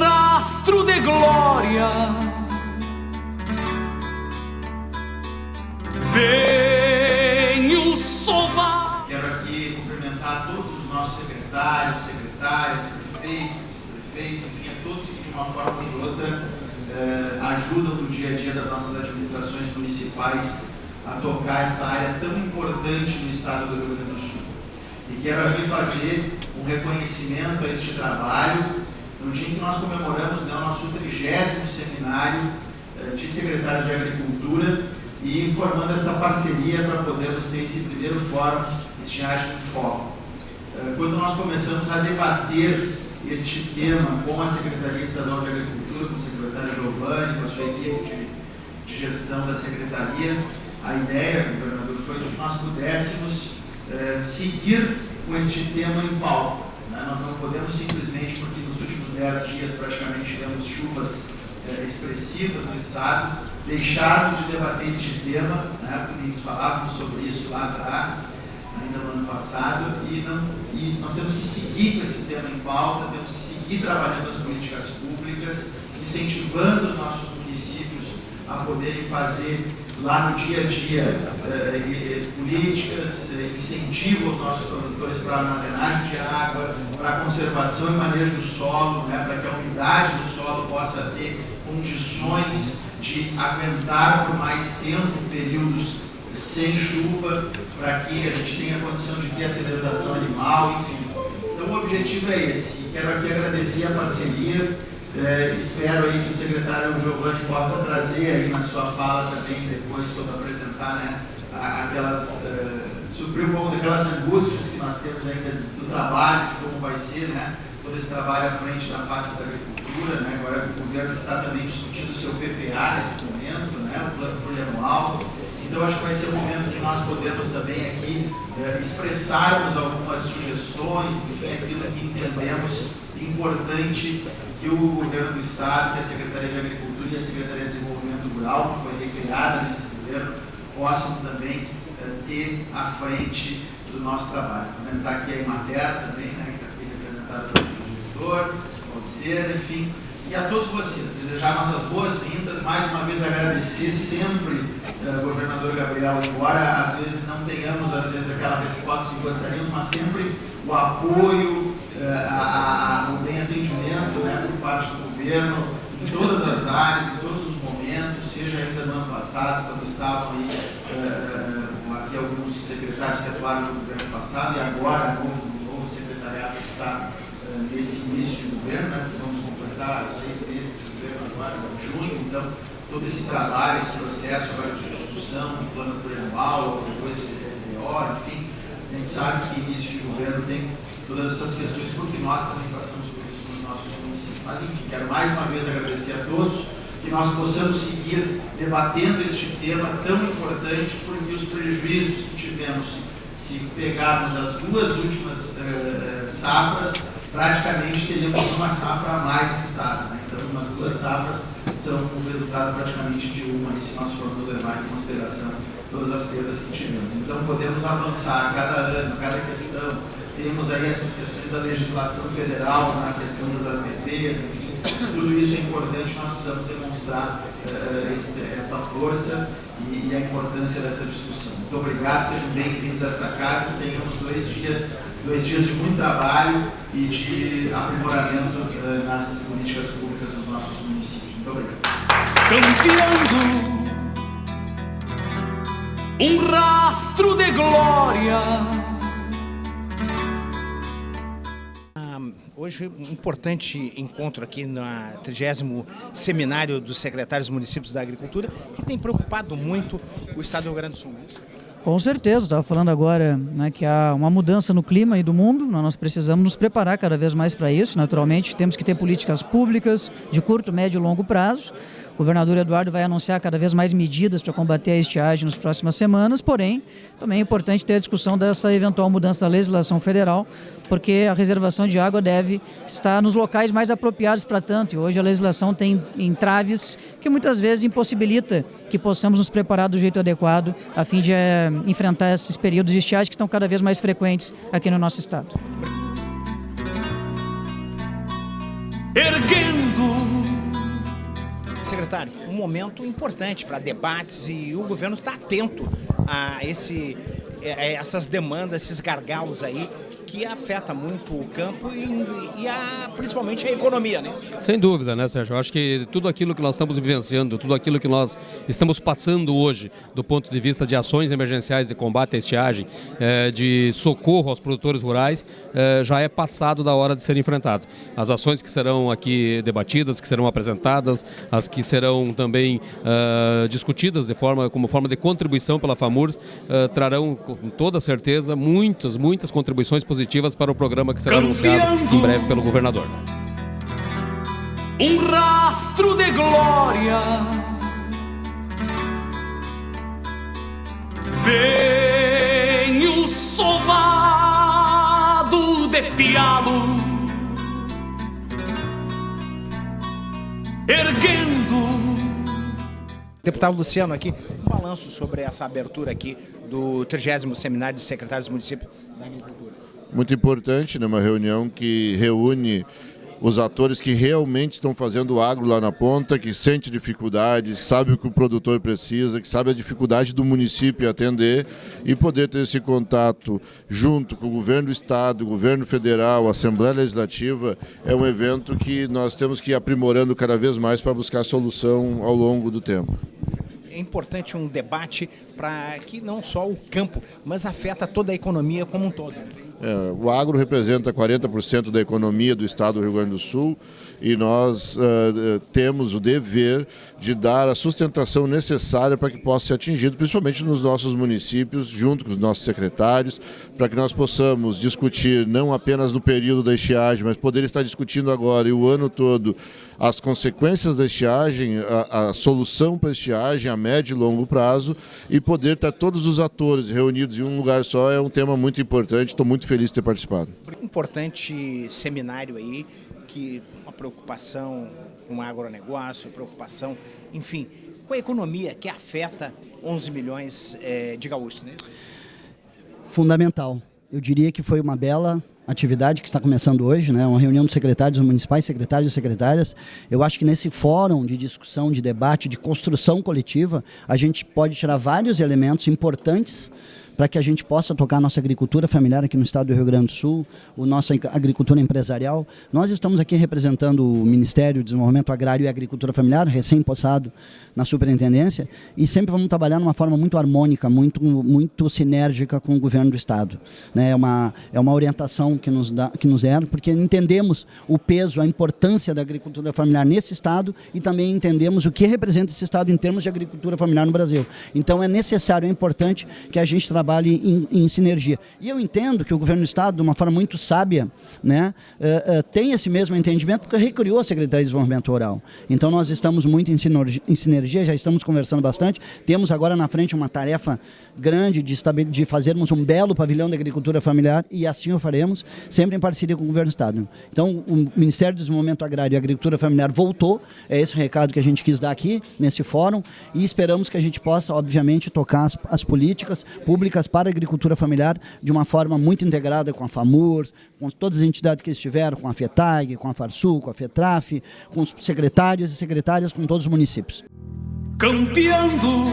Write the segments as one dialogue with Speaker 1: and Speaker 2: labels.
Speaker 1: rastro de glória. Venho sovar.
Speaker 2: Quero aqui cumprimentar todos os nossos secretários, secretárias, prefeitos, vice-prefeitos, enfim, a todos que de uma forma ou de outra ajudam no dia a dia das nossas administrações municipais a tocar esta área tão importante no estado do Rio Grande do Sul. E quero aqui fazer um reconhecimento a este trabalho no dia em que nós comemoramos o nosso 30º seminário de secretários de Agricultura e informando esta parceria para podermos ter esse primeiro fórum Estiagem em Foco. Quando nós começamos a debater este tema com a Secretaria Estadual de Agricultura, com o secretário Giovanni, com a sua equipe de gestão da Secretaria, a ideia, governador, foi que nós pudéssemos seguir com este tema em pauta. Nós não podemos simplesmente, porque nos últimos 10 dias praticamente tivemos chuvas expressivas no estado, deixarmos de debater este tema, porque falávamos sobre isso lá atrás, ainda no ano passado, e nós temos que seguir com esse tema em pauta, temos que seguir trabalhando as políticas públicas, incentivando os nossos municípios a poderem fazer lá no dia a dia políticas, incentivo aos nossos produtores para a armazenagem de água, para a conservação e manejo do solo, para que a umidade do solo possa ter condições de aguentar por mais tempo períodos sem chuva, para que a gente tenha condição de ter essa hidratação animal, enfim. Então o objetivo é esse. E quero aqui agradecer a parceria. Espero aí que o secretário Giovanni possa trazer aí na sua fala também, depois, quando apresentar, suprir um pouco daquelas angústias que nós temos ainda do trabalho, de como vai ser, todo esse trabalho à frente da pasta da agricultura, Agora o governo está também discutindo o seu PPA nesse momento, o plano plurianual. Então acho que vai ser o momento de nós podermos também aqui expressarmos algumas sugestões, enfim, aquilo que entendemos importante que o governo do estado, que a Secretaria de Agricultura e a Secretaria de Desenvolvimento Rural, que foi recriada nesse governo, possam também ter à frente do nosso trabalho. Comentar aqui a Emater também, que está aqui representada pelo diretor, Alcera, enfim, e a todos vocês, desejar nossas boas-vindas, mais uma vez agradecer sempre, governador Gabriel, embora às vezes não tenhamos aquela resposta que gostaríamos, mas sempre o apoio, o bem atendimento por parte do governo, em todas as áreas, em todos os momentos, seja ainda no ano passado, quando estavam aí aqui alguns secretários que atuaram no governo passado, e agora o novo secretariado que está nesse início de governo, vamos completar 6 meses de governo agora, em junho, então todo esse trabalho, esse processo agora de discussão do plano plurianual, depois de DO, enfim, a gente sabe que início de governo tem todas essas questões, porque nós também passamos por isso nos nossos municípios. Mas enfim, quero mais uma vez agradecer a todos, que nós possamos seguir debatendo este tema tão importante, porque os prejuízos que tivemos, se pegarmos as 2 últimas safras, praticamente teríamos uma safra a mais no estado. Então, umas 2 safras são o resultado praticamente de uma, se nós formos levar em consideração todas as perdas que tivemos. Então, podemos avançar a cada ano, a cada questão. Temos aí essas questões da legislação federal, na questão das APPs, enfim, tudo isso é importante, nós precisamos demonstrar essa força e a importância dessa discussão. Muito obrigado, sejam bem-vindos a esta casa, que tenhamos 2 dias de muito trabalho e de aprimoramento nas políticas públicas dos nossos municípios. Muito obrigado.
Speaker 1: Campeando rastro de glória.
Speaker 3: Hoje, um importante encontro aqui no 30º Seminário dos Secretários Municípios da Agricultura, que tem preocupado muito o estado do Rio Grande do Sul.
Speaker 4: Com certeza, estava falando agora que há uma mudança no clima e do mundo, nós precisamos nos preparar cada vez mais para isso, naturalmente temos que ter políticas públicas de curto, médio e longo prazo. O governador Eduardo vai anunciar cada vez mais medidas para combater a estiagem nas próximas semanas, porém, também é importante ter a discussão dessa eventual mudança da legislação federal, porque a reservação de água deve estar nos locais mais apropriados para tanto, e hoje a legislação tem entraves que muitas vezes impossibilita que possamos nos preparar do jeito adequado a fim de enfrentar esses períodos de estiagem que estão cada vez mais frequentes aqui no nosso estado.
Speaker 1: Erguendo
Speaker 3: secretário, um momento importante para debates e o governo está atento a essas demandas, esses gargalos aí que afeta muito o campo e principalmente a economia, né?
Speaker 5: Sem dúvida, né, Sérgio? Eu acho que tudo aquilo que nós estamos vivenciando, tudo aquilo que nós estamos passando hoje, do ponto de vista de ações emergenciais de combate à estiagem, de socorro aos produtores rurais, já é passado da hora de ser enfrentado. As ações que serão aqui debatidas, que serão apresentadas, as que serão também discutidas como forma de contribuição pela FAMURS, trarão com toda certeza muitas contribuições positivas para o programa que será anunciado em breve pelo governador.
Speaker 1: Um rastro de glória venho sovado de pialo, erguendo.
Speaker 3: Deputado Luciano, aqui um balanço sobre essa abertura aqui do 30º Seminário de Secretários do Município da Agricultura.
Speaker 6: Muito importante, né? Uma reunião que reúne os atores que realmente estão fazendo o agro lá na ponta, que sente dificuldades, que sabe o que o produtor precisa, que sabe a dificuldade do município atender e poder ter esse contato junto com o governo do estado, o governo federal, a Assembleia Legislativa, é um evento que nós temos que ir aprimorando cada vez mais para buscar solução ao longo do tempo.
Speaker 3: É importante um debate para que não só o campo, mas afeta toda a economia como um todo.
Speaker 6: O agro representa 40% da economia do estado do Rio Grande do Sul e nós temos o dever de dar a sustentação necessária para que possa ser atingido, principalmente nos nossos municípios, junto com os nossos secretários, para que nós possamos discutir não apenas no período da estiagem, mas poder estar discutindo agora e o ano todo as consequências da estiagem, a solução para a estiagem a médio e longo prazo e poder ter todos os atores reunidos em um lugar só é um tema muito importante. Estou muito feliz de ter participado.
Speaker 3: Importante seminário aí, que uma preocupação com o agronegócio, preocupação, enfim, com a economia que afeta 11 milhões de gaúchos, né?
Speaker 7: Fundamental. Eu diria que foi uma bela atividade que está começando hoje, né? Uma reunião dos secretários municipais, secretários e secretárias. Eu acho que nesse fórum de discussão, de debate, de construção coletiva, a gente pode tirar vários elementos importantes para que a gente possa tocar a nossa agricultura familiar aqui no estado do Rio Grande do Sul, a nossa agricultura empresarial. Nós estamos aqui representando o Ministério do Desenvolvimento Agrário e Agricultura Familiar, recém-possado na superintendência, e sempre vamos trabalhar de uma forma muito harmônica, muito sinérgica com o governo do estado. Né? É uma orientação que nos deram, porque entendemos o peso, a importância da agricultura familiar nesse estado e também entendemos o que representa esse estado em termos de agricultura familiar no Brasil. Então é necessário, é importante que a gente trabalhe em sinergia. E eu entendo que o governo do estado, de uma forma muito sábia, né, tem esse mesmo entendimento porque recriou a Secretaria de Desenvolvimento Rural. Então nós estamos muito em sinergia, já estamos conversando bastante. Temos agora na frente uma tarefa grande de fazermos um belo pavilhão de agricultura familiar e assim o faremos, sempre em parceria com o governo do estado. Então o Ministério do Desenvolvimento Agrário e Agricultura Familiar voltou, é esse o recado que a gente quis dar aqui nesse fórum e esperamos que a gente possa, obviamente, tocar as políticas públicas para a agricultura familiar de uma forma muito integrada com a FAMURS, com todas as entidades que estiveram, com a FETAG, com a FARSUL, com a FETRAF, com os secretários e secretárias, com todos os municípios.
Speaker 1: Campeando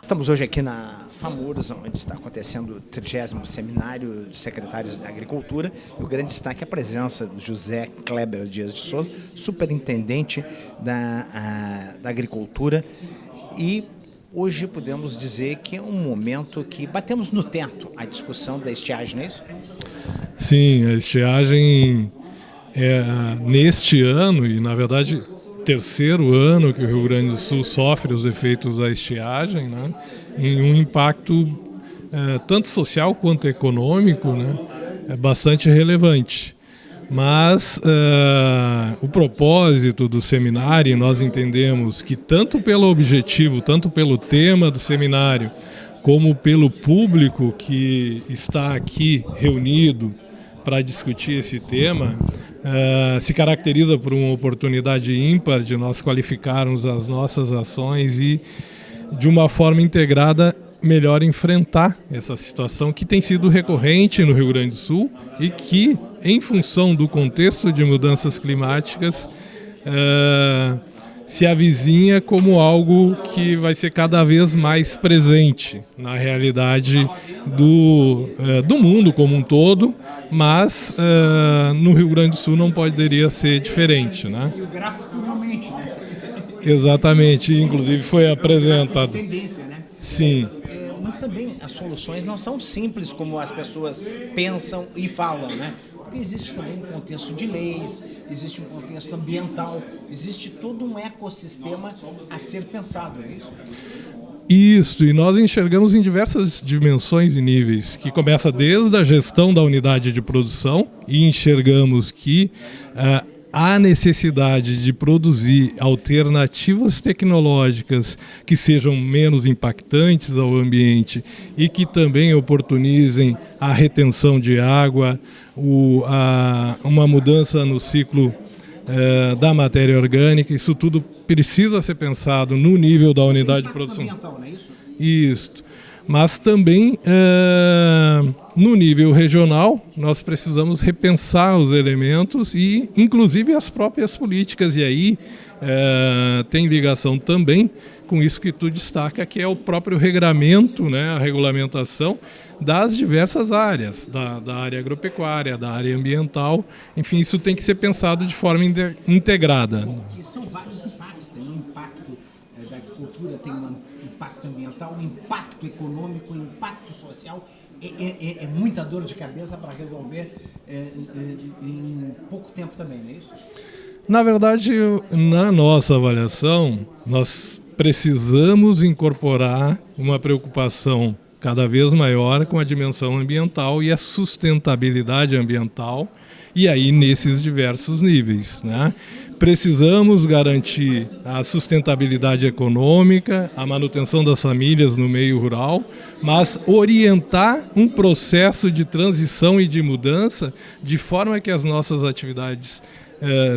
Speaker 3: Estamos hoje aqui na FAMURS, onde está acontecendo o 30º Seminário dos Secretários da Agricultura, e o grande destaque é a presença do José Kleber Dias de Souza, superintendente da Agricultura, e hoje podemos dizer que é um momento que batemos no teto a discussão da estiagem, não é isso?
Speaker 8: Sim, a estiagem neste ano, e na verdade terceiro ano que o Rio Grande do Sul sofre os efeitos da estiagem, né, em um impacto tanto social quanto econômico, né, é bastante relevante. Mas o propósito do seminário, nós entendemos que tanto pelo objetivo, tanto pelo tema do seminário, como pelo público que está aqui reunido para discutir esse tema, se caracteriza por uma oportunidade ímpar de nós qualificarmos as nossas ações e, de uma forma integrada, melhor enfrentar essa situação que tem sido recorrente no Rio Grande do Sul e que, em função do contexto de mudanças climáticas, se avizinha como algo que vai ser cada vez mais presente na realidade do mundo como um todo, mas no Rio Grande do Sul não poderia ser diferente, né?
Speaker 3: E o gráfico realmente, né?
Speaker 8: Exatamente, inclusive foi apresentado.
Speaker 3: Tendência, né?
Speaker 8: Sim.
Speaker 3: Mas também as soluções não são simples como as pessoas pensam e falam, né? Porque existe também um contexto de leis, existe um contexto ambiental, existe todo um ecossistema a ser pensado, não é isso?
Speaker 8: Isso, e nós enxergamos em diversas dimensões e níveis, que começa desde a gestão da unidade de produção, e enxergamos que há necessidade de produzir alternativas tecnológicas que sejam menos impactantes ao ambiente e que também oportunizem a retenção de água, uma mudança no ciclo da matéria orgânica. Isso tudo precisa ser pensado no nível da unidade de produção.
Speaker 3: Ambiental, não é isso?
Speaker 8: Isso. Mas também no nível regional nós precisamos repensar os elementos e inclusive as próprias políticas, e aí tem ligação também com isso que tu destaca, que é o próprio regramento, né, a regulamentação das diversas áreas, da área agropecuária, da área ambiental, enfim, isso tem que ser pensado de forma integrada.
Speaker 3: E são vários impactos, tem um impacto da agricultura, tem um impacto ambiental, um impacto econômico, um impacto social, é muita dor de cabeça para resolver em pouco tempo também, não é isso?
Speaker 8: Na verdade, na nossa avaliação, nós precisamos incorporar uma preocupação cada vez maior com a dimensão ambiental e a sustentabilidade ambiental, e aí nesses diversos níveis, né? Precisamos garantir a sustentabilidade econômica, a manutenção das famílias no meio rural, mas orientar um processo de transição e de mudança de forma que as nossas atividades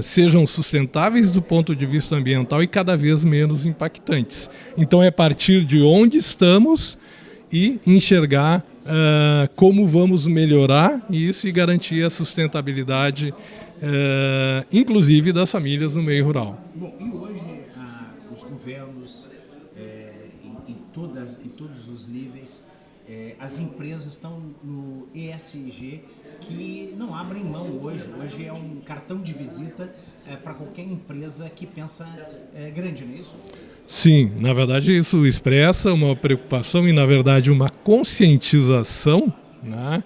Speaker 8: sejam sustentáveis do ponto de vista ambiental e cada vez menos impactantes. Então é a partir de onde estamos e enxergar como vamos melhorar isso e garantir a sustentabilidade, inclusive das famílias no meio rural.
Speaker 3: Bom, e hoje os governos, em todos os níveis, as empresas estão no ESG, que não abrem mão hoje. Hoje é um cartão de visita para qualquer empresa que pensa grande, não é isso?
Speaker 8: Sim, na verdade isso expressa uma preocupação e, na verdade, uma conscientização, né,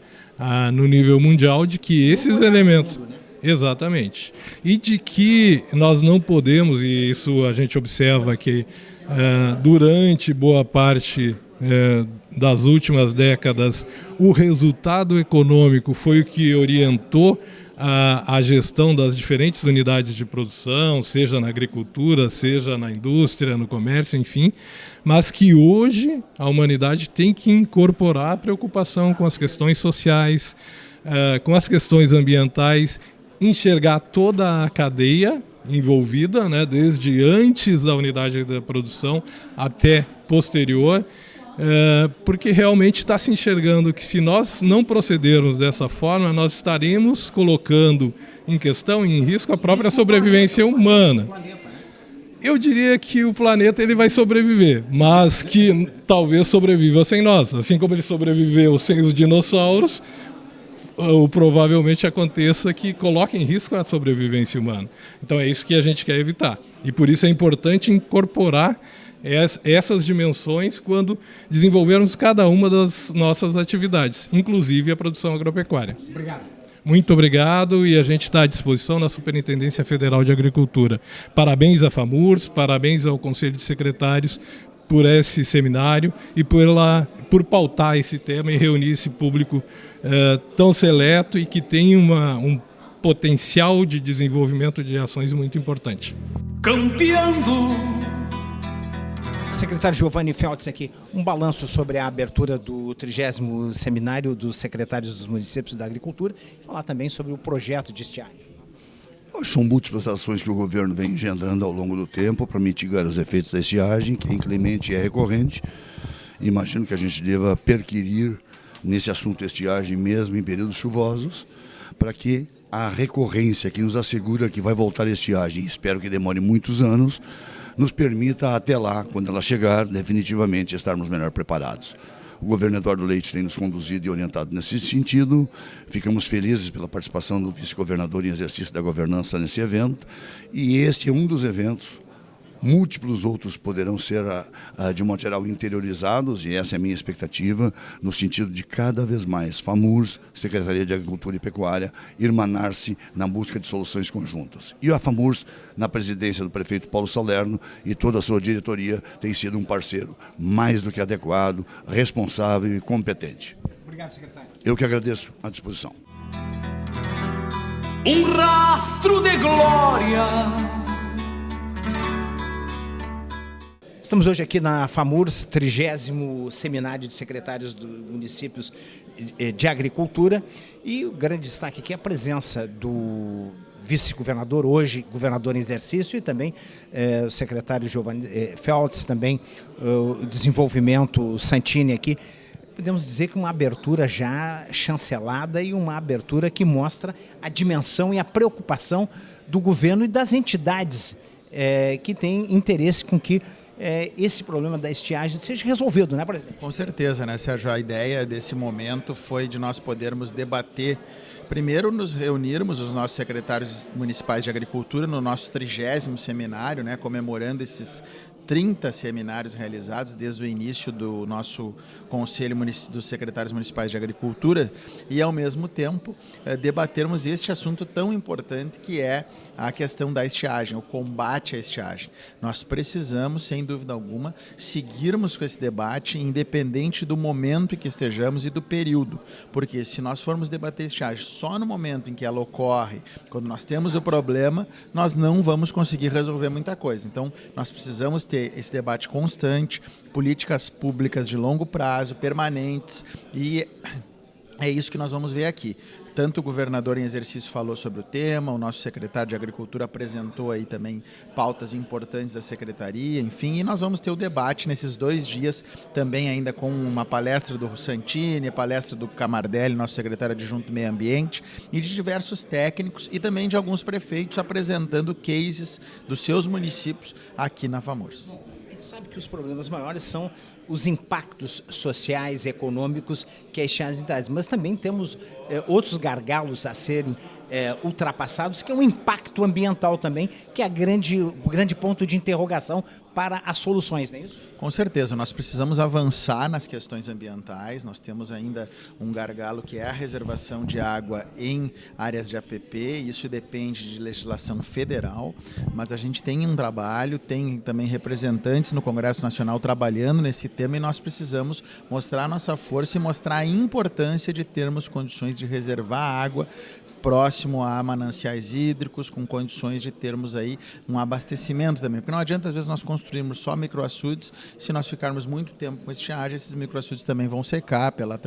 Speaker 8: no nível mundial de que esses elementos...
Speaker 3: Mundo, né?
Speaker 8: Exatamente. E de que nós não podemos, e isso a gente observa que durante boa parte das últimas décadas, o resultado econômico foi o que orientou a gestão das diferentes unidades de produção, seja na agricultura, seja na indústria, no comércio, enfim, mas que hoje a humanidade tem que incorporar a preocupação com as questões sociais, com as questões ambientais, enxergar toda a cadeia envolvida, né, desde antes da unidade da produção até posterior, porque realmente está se enxergando que se nós não procedermos dessa forma, nós estaremos colocando em questão, em risco, a própria sobrevivência humana. Eu diria que o planeta ele vai sobreviver, mas que talvez sobreviva sem nós. Assim como ele sobreviveu sem os dinossauros, provavelmente aconteça que coloque em risco a sobrevivência humana. Então é isso que a gente quer evitar. E por isso é importante incorporar essas dimensões quando desenvolvermos cada uma das nossas atividades, inclusive a produção agropecuária.
Speaker 3: Obrigado.
Speaker 8: Muito obrigado, e a gente está à disposição na Superintendência Federal de Agricultura. Parabéns à FAMURS, parabéns ao Conselho de Secretários por esse seminário e por pautar esse tema e reunir esse público tão seleto e que tem um potencial de desenvolvimento de ações muito importante.
Speaker 1: Campeando.
Speaker 3: Secretário Giovanni Feltz aqui, um balanço sobre a abertura do 30º Seminário dos Secretários dos Municípios da Agricultura e falar também sobre o projeto de estiagem.
Speaker 9: São múltiplas ações que o governo vem engendrando ao longo do tempo para mitigar os efeitos da estiagem, que é inclemente e é recorrente. Imagino que a gente deva perquirir nesse assunto estiagem mesmo em períodos chuvosos, para que a recorrência que nos assegura que vai voltar a estiagem, espero que demore muitos anos, nos permita até lá, quando ela chegar, definitivamente estarmos melhor preparados. O governo Eduardo Leite tem nos conduzido e orientado nesse sentido. Ficamos felizes pela participação do vice-governador em exercício da governança nesse evento. E este é um dos eventos. Múltiplos outros poderão ser, de modo geral, interiorizados, e essa é a minha expectativa, no sentido de cada vez mais FAMURS, Secretaria de Agricultura e Pecuária, irmanar-se na busca de soluções conjuntas. E a FAMURS, na presidência do prefeito Paulo Salerno, e toda a sua diretoria, tem sido um parceiro mais do que adequado, responsável e competente.
Speaker 3: Obrigado, secretário.
Speaker 9: Eu que agradeço a disposição.
Speaker 1: rastro de glória.
Speaker 3: Estamos hoje aqui na FAMURS, 30º Seminário de Secretários dos Municípios de Agricultura, e o grande destaque aqui é a presença do vice-governador, hoje governador em exercício, e também o secretário Giovanni Feltz, também o desenvolvimento Santini aqui. Podemos dizer que uma abertura já chancelada e uma abertura que mostra a dimensão e a preocupação do governo e das entidades que têm interesse com que esse problema da estiagem seja resolvido, né, presidente?
Speaker 2: Com certeza, né, Sérgio? A ideia desse momento foi de nós podermos debater, primeiro nos reunirmos os nossos secretários municipais de agricultura no nosso 30º seminário, né, comemorando esses 30 seminários realizados desde o início do nosso Conselho dos Secretários Municipais de Agricultura, e, ao mesmo tempo, debatermos este assunto tão importante que é a questão da estiagem, o combate à estiagem. Nós precisamos, sem dúvida alguma, seguirmos com esse debate, independente do momento em que estejamos e do período, porque se nós formos debater estiagem só no momento em que ela ocorre, quando nós temos o problema, nós não vamos conseguir resolver muita coisa. Então, nós precisamos ter esse debate constante, políticas públicas de longo prazo, permanentes, e é isso que nós vamos ver aqui. Tanto o governador em exercício falou sobre o tema, o nosso secretário de Agricultura apresentou aí também pautas importantes da secretaria, enfim, e nós vamos ter o debate nesses 2 dias, também ainda com uma palestra do Santini, palestra do Camardelli, nosso secretário adjunto do Meio Ambiente, e de diversos técnicos e também de alguns prefeitos apresentando cases dos seus municípios aqui na FAMURS.
Speaker 3: A gente sabe que os problemas maiores são os impactos sociais e econômicos que a estiagem traz, mas também temos outros gargalos a serem ultrapassados, que é um impacto ambiental também, que é o grande ponto de interrogação para as soluções, não é isso?
Speaker 2: Com certeza, nós precisamos avançar nas questões ambientais. Nós temos ainda um gargalo que é a reservação de água em áreas de APP, isso depende de legislação federal, mas a gente tem um trabalho, tem também representantes no Congresso Nacional trabalhando nesse tema, e nós precisamos mostrar a nossa força e mostrar a importância de termos condições de reservar água próximo a mananciais hídricos, com condições de termos aí um abastecimento também. Porque não adianta, às vezes, nós construirmos só microaçudes, se nós ficarmos muito tempo com estiagem, esses microaçudes também vão secar pela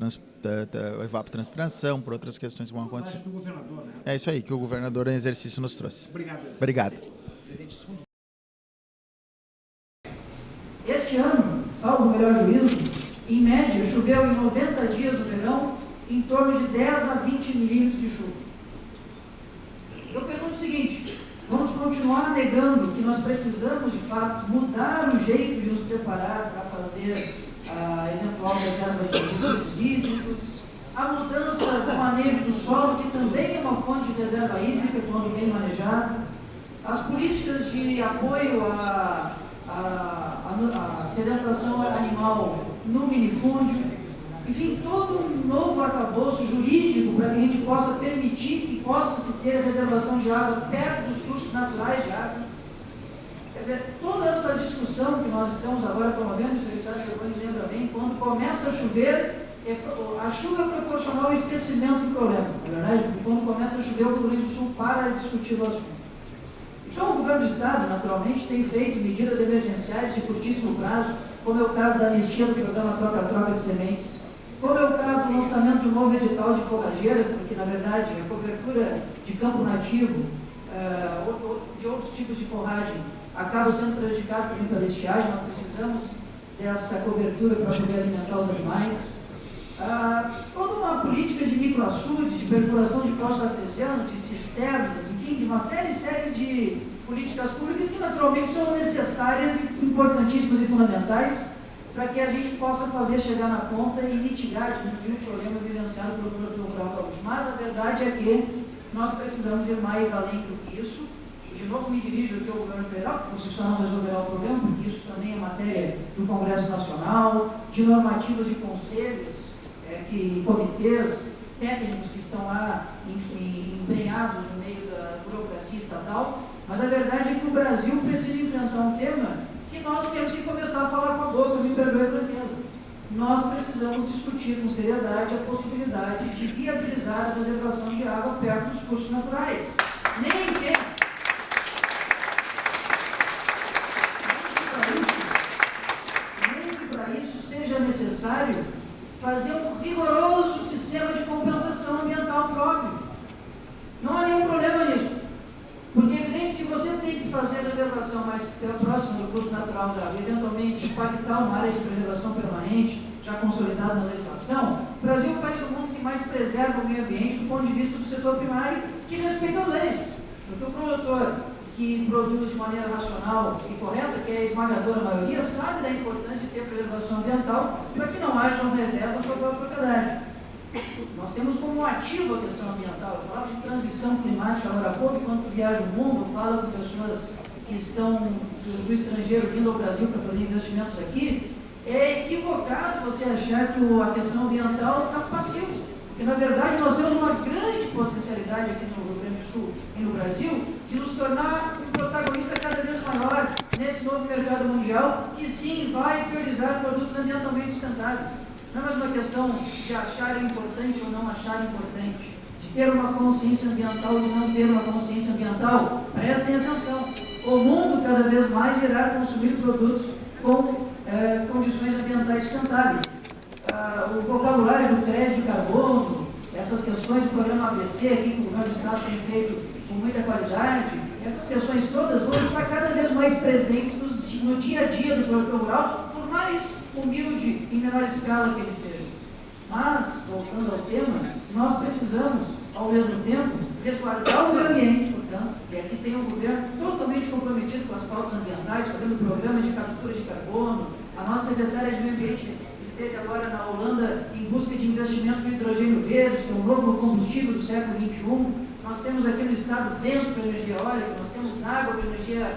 Speaker 2: evapotranspiração, por outras questões que vão acontecer.
Speaker 3: Do governador, né?
Speaker 2: É isso aí que o governador em exercício nos trouxe.
Speaker 3: Obrigado.
Speaker 4: Este ano, salvo o melhor juízo, em média, choveu em 90 dias no verão em torno de 10 a 20 milímetros de chuva. Eu pergunto o seguinte: vamos continuar negando que nós precisamos, de fato, mudar o jeito de nos preparar para fazer a eventual reserva de recursos hídricos, a mudança do manejo do solo, que também é uma fonte de reserva hídrica quando bem manejada, as políticas de apoio à sedentação animal no minifúndio, enfim, todo um novo arcabouço jurídico para que a gente possa permitir que possa se ter a reservação de água perto dos cursos naturais de água. Quer dizer, toda essa discussão que nós estamos agora promovendo, o secretário Giovanni lembra bem, quando começa a chover, a chuva é proporcional ao esquecimento do problema, não é verdade? Porque quando começa a chover, o Rio Grande do Sul para de discutir o assunto. Então, o governo do Estado, naturalmente, tem feito medidas emergenciais de curtíssimo prazo, como é o caso da anistia do programa Troca-Troca de Sementes, como é o caso do lançamento de um novo edital de forrageiras, porque, na verdade, a cobertura de campo nativo, de outros tipos de forragem, acaba sendo prejudicado também pela estiagem. Nós precisamos dessa cobertura para poder alimentar os animais. toda uma política de microaçudes, de perfuração de poços artesianos, de cisternas, enfim, de uma série de políticas públicas que naturalmente são necessárias, importantíssimas e fundamentais para que a gente possa fazer chegar na ponta e mitigar, diminuir o problema vivenciado pelo produtor rural gaúcho. Mas a verdade é que nós precisamos ir mais além do que isso. De novo me dirijo aqui ao governo federal, porque isso não resolverá o problema, porque isso também é matéria do Congresso Nacional, de normativas de conselhos, comitês técnicos que estão lá embrenhados no meio da burocracia estatal, mas a verdade é que o Brasil precisa enfrentar um tema que nós temos que começar a falar com a boca, me perdoe a franqueza. Nós precisamos discutir com seriedade a possibilidade de viabilizar a reservação de água perto dos cursos naturais. Nem que para isso seja necessário fazer um rigoroso sistema de compensação ambiental próprio. Não há nenhum problema nisso. Porque, evidente, se você tem que fazer a reservação mais próxima do curso natural da água, eventualmente impactar uma área de preservação permanente, já consolidada na legislação, o Brasil é o país do mundo que mais preserva o meio ambiente do ponto de vista do setor primário, que respeita as leis. Porque o produtor que produz de maneira racional e correta, que é a esmagadora maioria, sabe da importância de ter preservação ambiental para que não haja um revés à sua própria propriedade. Nós temos como ativo a questão ambiental. Eu falava de transição climática agora há pouco, enquanto viajo o mundo, falo com pessoas que estão do estrangeiro vindo ao Brasil para fazer investimentos aqui. É equivocado você achar que a questão ambiental está passiva. Porque, na verdade, nós temos uma grande potencialidade aqui no Rio Grande do Sul e no Brasil de nos tornar um protagonista cada vez maior nesse novo mercado mundial que, sim, vai priorizar produtos ambientalmente sustentáveis. Não é mais uma questão de achar importante ou não achar importante, de ter uma consciência ambiental ou de não ter uma consciência ambiental. Prestem atenção, o mundo cada vez mais irá consumir produtos com condições ambientais sustentáveis. O vocabulário do crédito de carbono, essas questões do programa ABC, aqui que o governo do Estado tem feito com muita qualidade, essas questões todas vão estar cada vez mais presentes no dia a dia do produtor rural, por mais humilde em menor escala que ele seja. Mas, voltando ao tema, nós precisamos, ao mesmo tempo, resguardar o meio ambiente, portanto, e aqui tem um governo totalmente comprometido com as pautas ambientais, fazendo programas de captura de carbono. A nossa secretária de Meio Ambiente esteve agora na Holanda em busca de investimentos no hidrogênio verde, que é um novo combustível do século XXI. Nós temos aqui no estado ventos para energia eólica, nós temos água para energia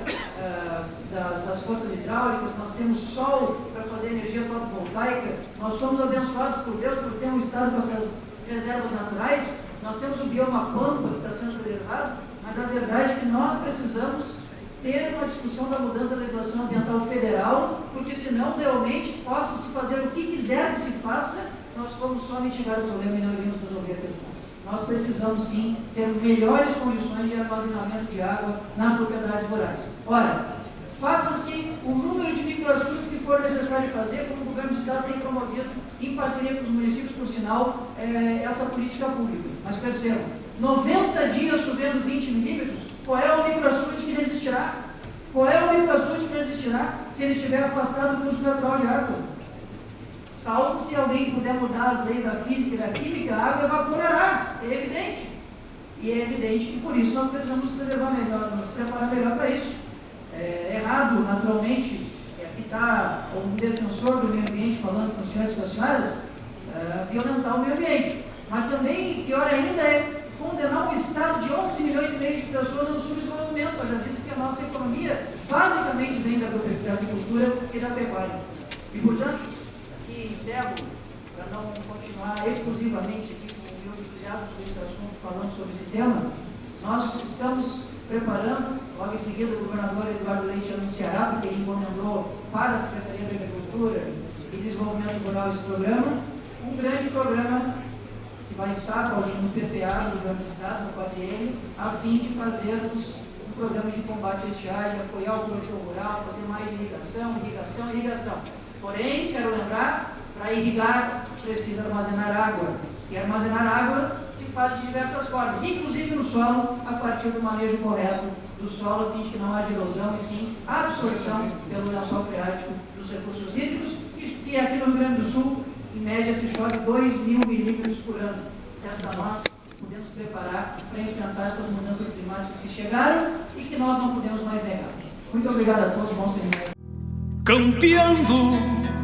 Speaker 4: das forças hidráulicas, nós temos sol para fazer energia fotovoltaica. Nós somos abençoados por Deus por ter um estado com essas reservas naturais. Nós temos o bioma Pampa que está sendo preservado, mas a verdade é que nós precisamos ter uma discussão da mudança da legislação ambiental federal, porque senão realmente possa se fazer o que quiser que se faça, nós vamos só mitigar o problema e não iremos resolver a questão. Nós precisamos sim ter melhores condições de armazenamento de água nas propriedades rurais. Ora, faça-se o número de microaçudes que for necessário fazer, como o governo do estado tem promovido, em parceria com os municípios, por sinal, essa política pública. Mas percebam, 90 dias chovendo 20 milímetros, qual é o microaçude que resistirá? Qual é o microaçude que resistirá se ele estiver afastado do curso natural de água? Salvo se alguém puder mudar as leis da física e da química, a água evaporará, é evidente. E é evidente que por isso nós precisamos nos preservar melhor, nos preparar melhor para isso. É errado, naturalmente, aqui está um defensor do meio ambiente falando com os senhores e com as senhoras, violentar o meio ambiente. Mas também, pior ainda, é condenar um estado de 11 milhões e meio de pessoas ao subdesenvolvimento. Já disse que a nossa economia basicamente vem da agricultura e da pecuária. E, portanto, aqui encerro, para não continuar exclusivamente aqui com o meu entusiasmo sobre esse assunto, falando sobre esse tema, nós estamos preparando, logo em seguida o governador Eduardo Leite anunciará, porque ele encomendou para a Secretaria da Agricultura e Desenvolvimento Rural esse programa, um grande programa que vai estar no PPA do governo do estado, no PATL, a fim de fazermos um programa de combate à estiagem, apoiar o produtor rural, fazer mais irrigação. Porém, quero lembrar, para irrigar precisa armazenar água. E armazenar água se faz de diversas formas, inclusive no solo, a partir do manejo correto do solo, a fim de que não haja erosão e sim absorção pelo lençol freático dos recursos hídricos, que aqui no Rio Grande do Sul em média se chove 2.000 milímetros por ano. Esta nós podemos preparar para enfrentar essas mudanças climáticas que chegaram e que nós não podemos mais negar. Muito obrigado a todos, bom semana.
Speaker 1: Campeando